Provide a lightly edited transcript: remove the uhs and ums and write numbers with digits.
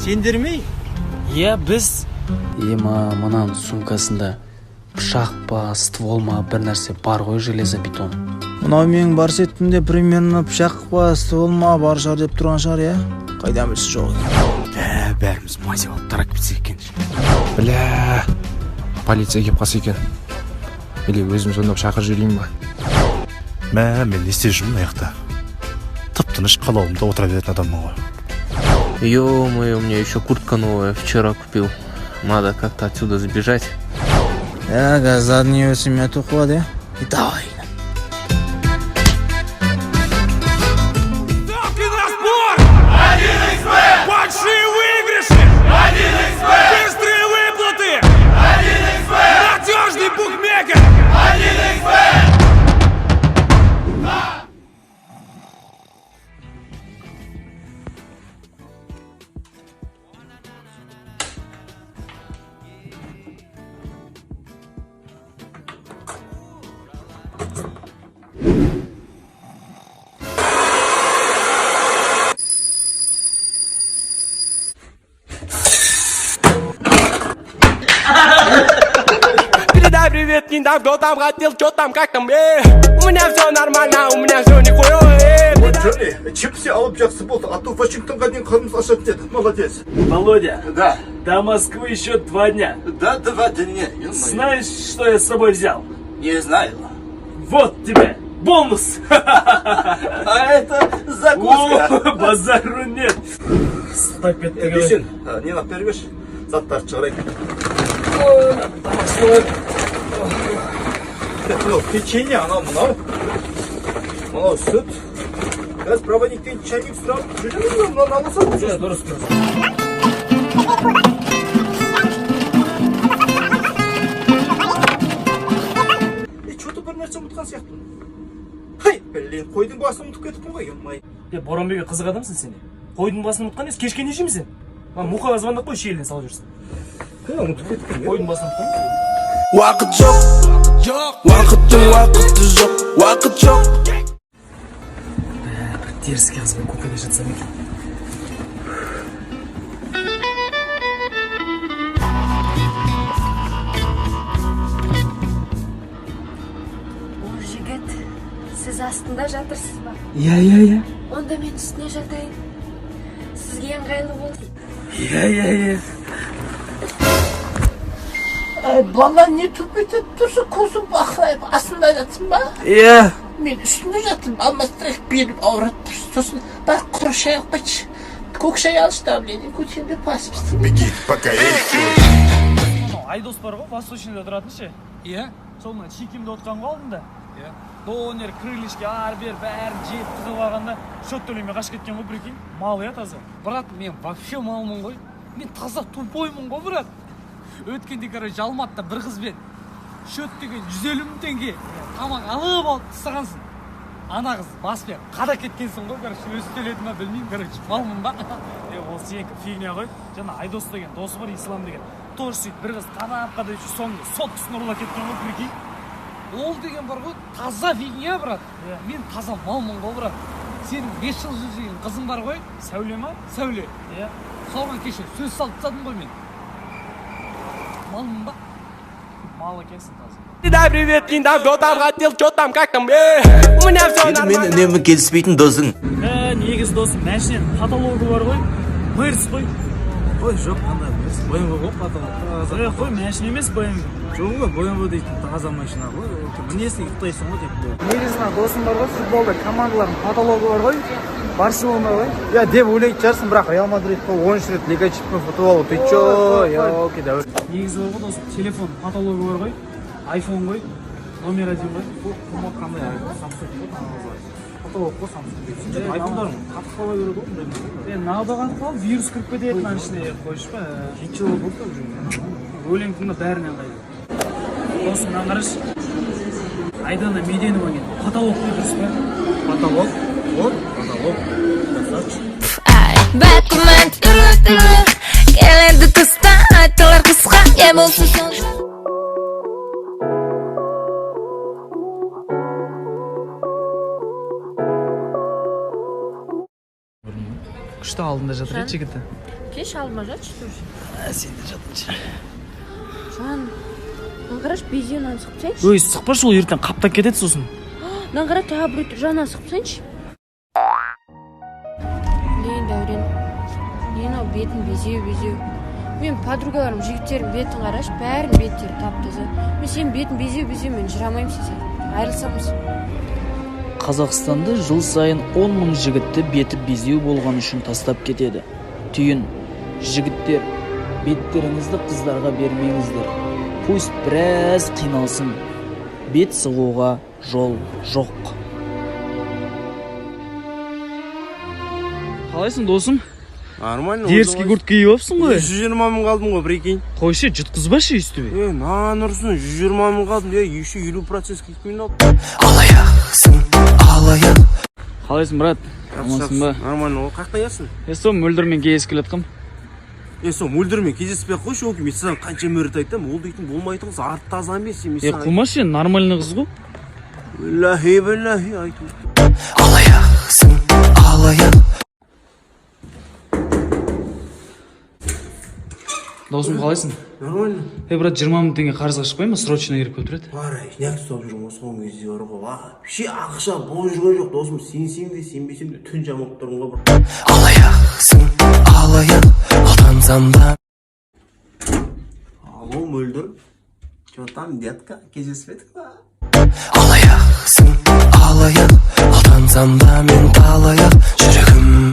Сендермей? Иә, біз... Ема, мынаның сумкасында пышақ па, ствол ма, бір нәрсе бар ғой, железобетон. Мынау менің бар сетімде примерно пышақ па, ствол ма бар шығар деп тұрған шығар, иә? Қайдан білсіз жоқ екен? Бәріміз мази алып тарап кетсек екен. Бля, полиция кеп қалса екен. Или өзім сонда шақыр жүрейін ба? Мен не істеп жүрмін аяқта? Тып-тыныш қалауымда отыра беретін адаммын ғой. Ё-моё, у меня еще куртка новая, вчера купил. Надо как-то отсюда сбежать. Заднюю семью ходы. И давай. Большие выигрыши! 1xbet! Быстрые выплаты! 1xbet! Надежный букмекер! 1xbet! Передай привет, не дам, кто там хотел, что там, как там, У меня все нормально, у меня все нихуя, Джонни, чипсы алып жақсы болды, а то Вашингтонға дейін қырмыз ашады деді. Молодец. Володя, Да. до Москвы еще 2 дня. Да, 2 дня. Знаешь, что я с собой взял? Не знаю. Вот тебе бонус! А это закуска. О, базару нет. Дүйсен, нені алып беріп еш? Заттарды шығарайын. Мынау печенье, мынау сүт. Қазір проводниктен чайник сұрап жүрміз, мынаны аласың. Дұрыс. Что-то бір нәрсе ұмытқан сияқтымын. Хай, блин, қойдың басын ұмытып кетіппін ғой, емай. Боранбек қызық адамсың сен. Қойдың басын ұмытқан емес, кешке не жеймін сен? Мұқаға звондап қой, шиелден салып жүрсің. Ұмытып кетіппін. Қойдың басын ұмытқан. Уақыт жоқ, уақыты жоқ, уақыт жоқ. Бір теріске қызбен көкеде жатсам екен. Жігіт, сіз астында жатырсыз ба? Иә. Онда мен үстіне жатайын. Сізге ыңғайлы болсын. Иә. Bana ne tüpet ettirse kozum baklayıp aslında yatın ba? Иә. Men üstüne yatın almastırık bir avrattır. Sosun bak kuru şey yok baç. Көк шай алыш давление көтерді паспорт. Беги, пока Айдос бар ғой, Восточныйда тұратын ше. Иә. Сол мына чекимді отқанға алдым да. Иә. Донер, крылышки, ар-бер бәрін жеп тығып алғанда шот төлемей қашып кеткен ғой, прикинь. Мал иә таза. Брат, мен вообще малмын ғой. Мен таза тупоймын ғой, брат. Өткенде короче Алматыда бір қызбен шөт деген 150 мың теңге тамақ алып алып тастағансың. Ана қыз баспен қада кеткенсің ғой, короче өзі төледі ма білмеймін, короче малмын ба? Ол сенікі фигня ғой. Жаңа Айдос деген досы бар, Ислам деген. Тоже сөйтіп бір қыз қадап соңында соткасын ұрлап кеткен ғой, прикинь. Ол деген бар ғой, таза фигня, брат. Мен таза малмын ғой, брат. Сенің 5 жыл жүрген қызың бар ғой, Сәуле ма? Сәуле. Иә. Соған кеше сөз салып тастадым ғой мен. Малмын ба? Мал екенсің таза. Передай привет, не дам, кто там хотел, что там, как там, У меня все нормально. Мен үнемі келіспейтін досың. Негіз досым, мәшінен каталогы бар ғой. Мерс қой. Ой, жоқ, қандай емес. BMW ғой, қатал. Қой, мәшін емес BMW. Жоқ ғой, BMW дейтін таза машина ғой. Мінесің ұқтайсың ғой деп. Негізінен досым бар ғой, футболда командалардың каталогы бар ғой. Барселона ғой. Я деп ойлайтын шығарсың, бірақ Реал Мадрид қой 10 рет Лига Чемпионов ұтып алды. Ты чё? Ёки, дәуір. Негізі бар ғой досым, телефон каталогы бар ғой. iPhone ғой. Номер 1 ғой. Қымбат қандай Samsung ғой, каталог қой Samsung. Айфондар қатып қала береді ғой. Нағда қатып қалып, вирус кіріп кетеді мына ішіне қойшы па. Жеті жыл болды уже. Өлең тыңда бәрінен қайды. Досым, мынаны қарашы. Айдана Меденова деген каталог қой, дұрыс па? Каталог? Вот, каталог. Красавчик. Бәтмен түрлі келеді тыста, айтылар қысқа, не болсын сонша. Күшті алдында жатыр жігіті. Кеш алдыма жатшы тоже. Сен де жатыншы. Жан, маған қараш безенан сықып тастайыншы. Өй, сықпашы, ол ертең қаптап кетеді сосын. Маған қара тағы біреу жанынан сықып тастайыншы. Лейін Дәурен, мен ау бетін безеу. Мен подругаларым, жігіттерім бетін қараш, бәрін беттері тап-таза. Мен сен бетін безеу-мен жүрамайым сен. Айырылсамыз. Қазақстанда жыл сайын 10 мың жігітті беті безеу болған үшін тастап кетеді. Түйін, жігіттер, беттеріңізді қыздарға бермеңіздер. Пусть біраз қиналсын. Бет сығуға жол жоқ. Қалайсың, досым? Нормально. Дерзкий куртка киіп алыпсың ғой. 120 мың қалдым ғой, прикинь. Қойшы, жұтқызбашы үстіме. Нан ұрсын, 120 мың қалдым. Еще 50% кетпейін алып. Қалайсың, брат? Амансың ба? Нормально, ол қақта ясың? Сол мөлдірмен кездесіп келатқам. Сол мөлдірмен кездеспей ақ қойшы, мен саған қанша мөрет айтам, ол дейтін болмайтын қыз, арты таза емес. Қылмашы, нормальный қыз ғой. Біллахи, айту. Досым, қалайсың? Нормально. Брат, 20 мың теңге қарызға шықпай ма? Срочно еріп көтіреді. Барай, нәк ұстап жүрмін осы қоң кезде бар ғой. Вообще ақша бол жүрген жоқ, досым. Сенсең де, сенбесем де түн жамылып тұрмын ғой бір. Алаяқсың, да. Алло, мөлдір. Чё там, детка? Кездесіп едік па? Алаяқсың, алаяқ, алдансам да мен талаяқ, жүрегім